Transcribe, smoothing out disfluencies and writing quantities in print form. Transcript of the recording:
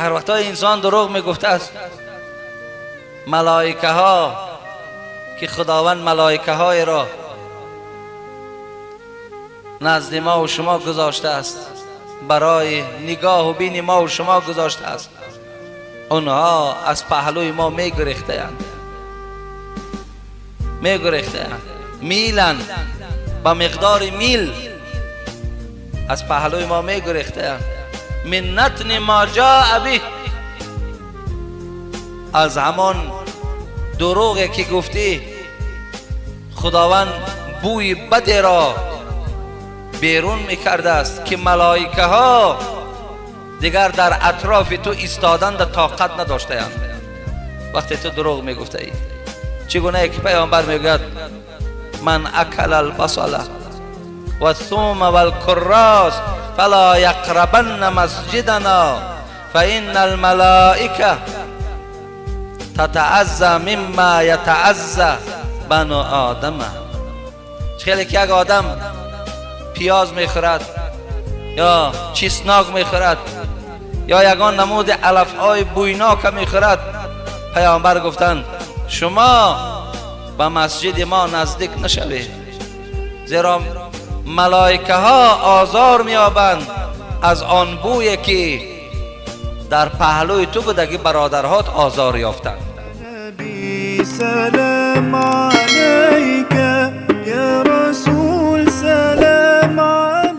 هر وقتا انسان دروغ میگفته است. ملائکه ها که خداوند ملائکه های را نزد ما و شما گذاشته است، برای نگاه و بین ما و شما گذاشته است، اونها از پهلوی ما میگریختند، میلند، با مقدار میل از پهلوی ما میگریختند. من نتن ما جاء به، از همان دروغی که گفتی خداوند بوی بد را بیرون میکرده است که ملائکه ها دیگر در اطراف تو ایستادند، طاقت نداشتند. وقتی تو دروغ میگفته ای، چگونه که پیامبر میگوید من اکل البصل و الثوم و الکراس فلا یقربن مسجدنا فان الملائکه تتعزى مما یتعزى بنو آدم. خیلی که یک آدم پیاز میخورد یا چسناک میخورد یا یگان نمود علفهای بویناک میخورد، پیامبر گفتند شما به مسجد ما نزدیک نشوید، زیرا ملائکه ها آزار میابند از آن بویی که در پهلوی تو بوده که برادرهات آزار یافتند. سلام عليك يا رسول سلام عليك.